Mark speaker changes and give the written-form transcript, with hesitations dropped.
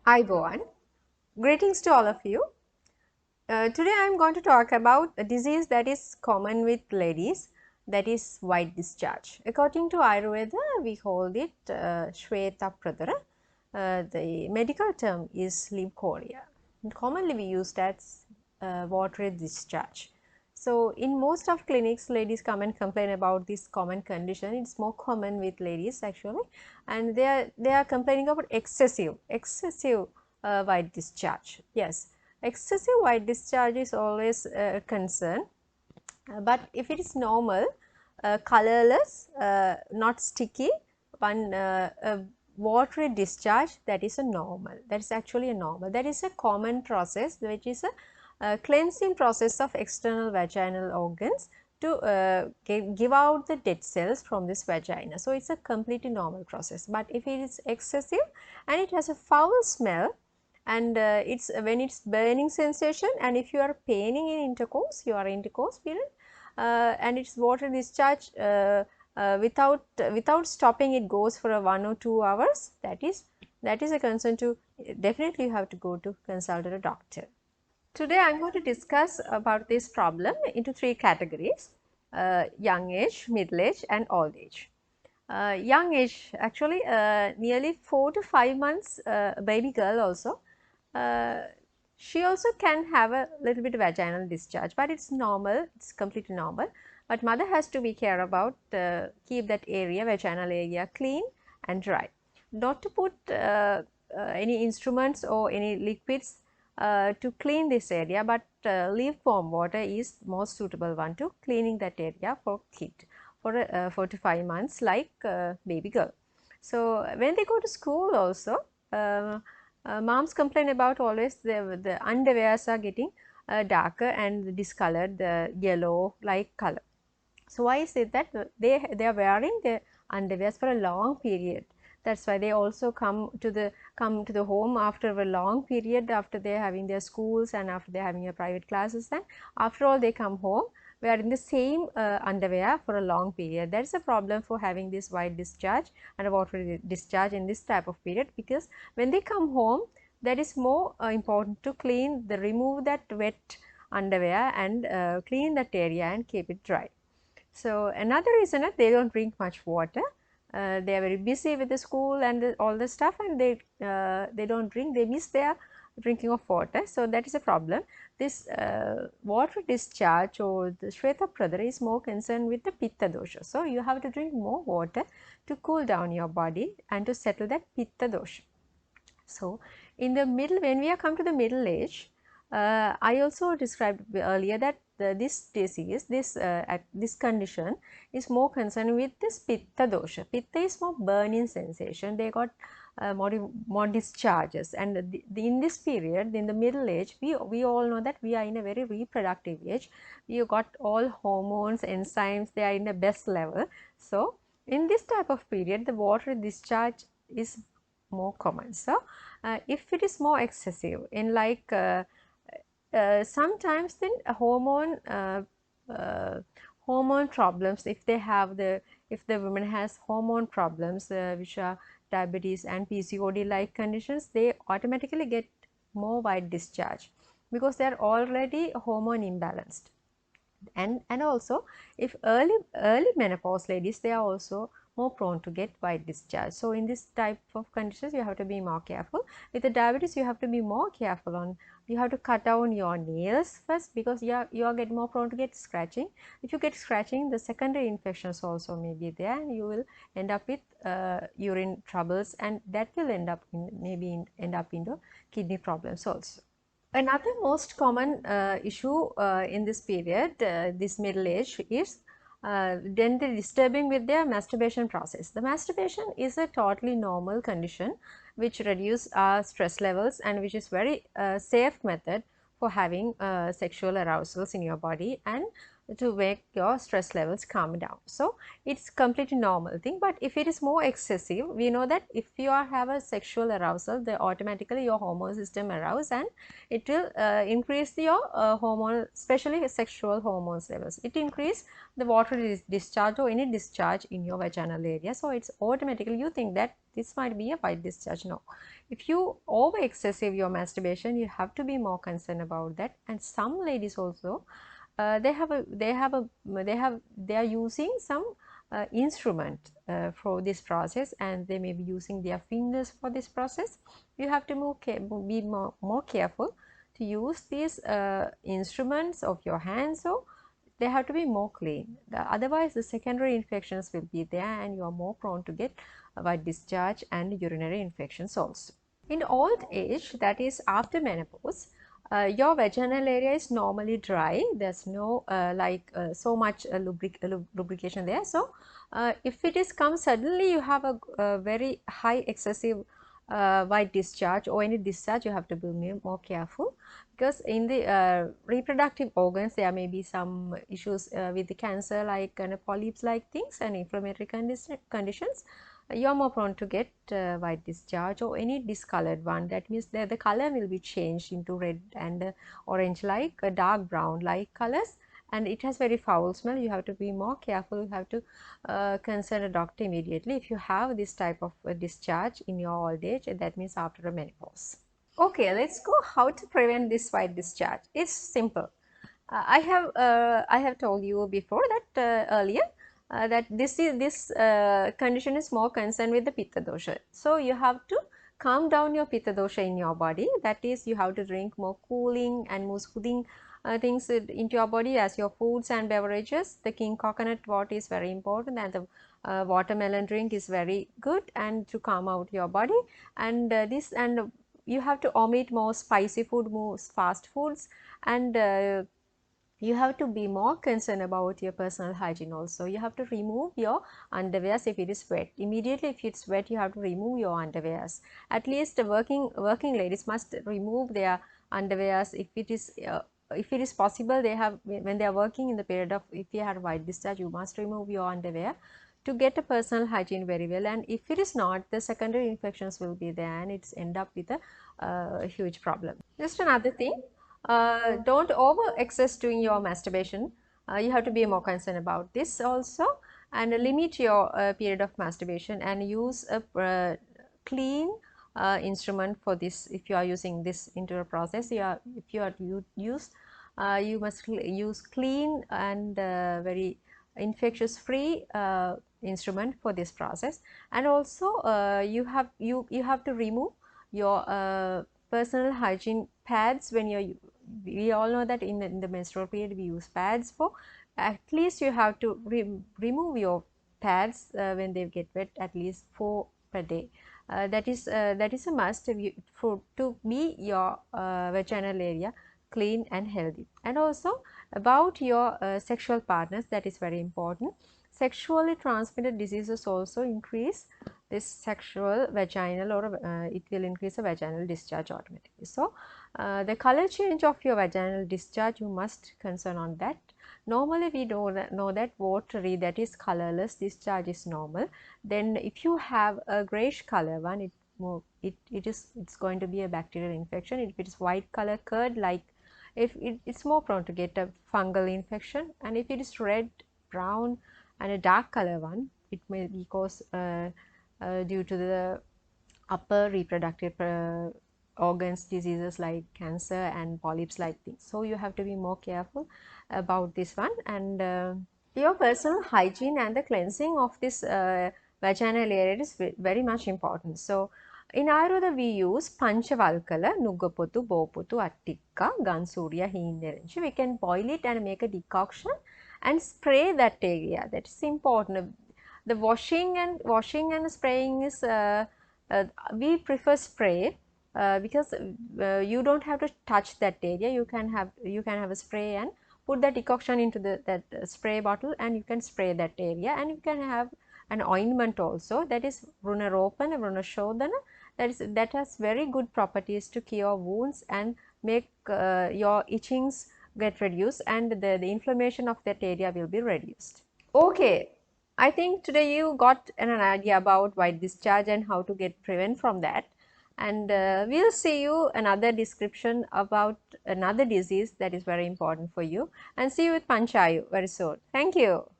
Speaker 1: Iboan. Greetings to all of you. Today I am going to talk about a disease that is common with ladies, that is white discharge. According to Ayurveda, we call it Shweta Pradara. The medical term is Leukorrhea. Commonly we use that watery discharge. So, in most of clinics, ladies come and complain about this common condition. It's more common with ladies actually, and they are complaining about excessive white discharge. Yes, excessive white discharge is always a concern, but if it is normal, colorless, not sticky, one watery discharge, that is a normal. That is actually a normal. That is a common process, which is a cleansing process of external vaginal organs to give out the dead cells from this vagina. So, it is a completely normal process, but if it is excessive and it has a foul smell, and it's when it's burning sensation, and if you are paining in intercourse, you are intercourse period, and it's water discharge without stopping, it goes for a 1 or 2 hours, that is a concern to definitely you have to go to consult a doctor. Today I am going to discuss about this problem into three categories: young age, middle age and old age. Young age, actually nearly 4 to 5 months baby girl also, uh, she also can have a little bit vaginal discharge, but it's normal, it's completely normal. But mother has to be care about keep that area, vaginal area, clean and dry. Not to put any instruments or any liquids to clean this area, but leave warm water is most suitable one to cleaning that area for kid for 4 to 5 months, like baby girl. So when they go to school also, moms complain about always the underwears are getting darker and discolored, the yellow like color. So why is it that they are wearing the underwears for a long period? That's why they also come to the home after a long period, after they are having their schools and after they are having their private classes. Then after all they come home wearing the same underwear for a long period. That is a problem for having this white discharge and a watery discharge in this type of period, because when they come home, that is more important to remove that wet underwear and clean that area and keep it dry. So another reason is they don't drink much water. They are very busy with the school and all the stuff, and they don't drink. They miss their drinking of water. So that is a problem. This water discharge or the Shweta Pradara is more concerned with the Pitta dosha. So you have to drink more water to cool down your body and to settle that Pitta dosha. So in the middle, when we are come to the middle age, I also described earlier that this disease, this condition is more concerned with this Pitta dosha. Pitta is more burning sensation. They got more discharges, and in this period, in the middle age, we all know that we are in a very reproductive age. We got all hormones, enzymes, they are in the best level. So in this type of period, the water discharge is more common. So if it is more excessive in like sometimes then hormone problems, if they have if the woman has hormone problems which are diabetes and PCOD like conditions, they automatically get more white discharge because they are already hormone imbalanced. And also if early menopause ladies, they are also more prone to get white discharge. So in this type of conditions you have to be more careful. With the diabetes you have to be more careful on, you have to cut down your nails first, because you are get more prone to get scratching. If you get scratching, the secondary infections also may be there, and you will end up with urine troubles, and that will end up end up into kidney problems also. Another most common issue in this period, this middle age, is then they disturbing with their masturbation process. The masturbation is a totally normal condition which reduce our stress levels, and which is very safe method for having sexual arousals in your body, and to make your stress levels calm down. So it's completely normal thing. But if it is more excessive, we know that if you have a sexual arousal, then automatically your hormone system arouse, and it will increase your hormone, especially sexual hormones levels. It increase the water discharge or any discharge in your vaginal area. So it's automatically, you think that this might be a white discharge. No, if you over excessive your masturbation, you have to be more concerned about that. And some ladies also, they are using some instrument for this process, and they may be using their fingers for this process. You have to be more careful to use these instruments of your hands, so they have to be more clean. Otherwise the secondary infections will be there, and you are more prone to get white discharge and urinary infections also. In old age, that is after menopause, your vaginal area is normally dry. There's no so much lubrication there. So if it is come suddenly, you have a very high excessive white discharge or any discharge, you have to be more careful, because in the reproductive organs there may be some issues with the cancer, like polyps like things, and inflammatory conditions. You are more prone to get white discharge or any discolored one. That means that the color will be changed into red and orange, like dark brown like colors, and it has very foul smell. You have to be more careful. You have to consult a doctor immediately if you have this type of discharge in your old age. That means after a menopause. Okay, let's go how to prevent this white discharge. It's simple. I have told you before that earlier that this condition is more concerned with the pitta dosha. So you have to calm down your pitta dosha in your body. That is, you have to drink more cooling and more soothing things into your body as your foods and beverages. The king coconut water is very important, and the watermelon drink is very good and to calm out your body. And you have to omit more spicy food, more fast foods, and you have to be more concerned about your personal hygiene also. You have to remove your underwears if it is wet. Immediately if it's wet, you have to remove your underwears. At least the working ladies must remove their underwears if it is possible. They have, when they are working in the period of, if you have white discharge, you must remove your underwear to get a personal hygiene very well. And if it is not, the secondary infections will be there, and it's end up with a huge problem. Just another thing, don't over excess doing your masturbation. You have to be more concerned about this also, and limit your period of masturbation, and use a clean instrument for this. If you are using this into a process, if you are use you must use clean and very infectious free instrument for this process. And also you have to remove your personal hygiene pads when you're, we all know that in the menstrual period we use pads for, at least you have to remove your pads when they get wet, at least 4 per day. That is a must for to be your vaginal area clean and healthy. And also about your sexual partners, that is very important. Sexually transmitted diseases also increase this sexual vaginal, or it will increase a vaginal discharge automatically. So the color change of your vaginal discharge, you must concern on that. Normally we know that watery, that is colorless discharge is normal. Then if you have a grayish color one, it's going to be a bacterial infection. If it is white color curd, like if it's more prone to get a fungal infection. And if it is red, brown and a dark color one, it may be caused due to the upper reproductive organs diseases like cancer and polyps like things. So you have to be more careful about this one. And your personal hygiene and the cleansing of this vaginal area is very much important. So in Ayurveda we use Panchavalkala, Nugapotu, Bopotu, Attikka, Gansuriya, Heenerenchi. We can boil it and make a decoction and spray that area. That is important. The washing and spraying is we prefer spray because you don't have to touch that area. You can have a spray and put the decoction into that spray bottle, and you can spray that area. And you can have an ointment also, that is Runaropan, Runashodhana, that has very good properties to cure wounds and make your itchings get reduced, and the inflammation of that area will be reduced. Okay, I think today you got an idea about white discharge and how to get prevent from that. And we'll see you another description about another disease that is very important for you, and see you with Panchayu very soon. Thank you.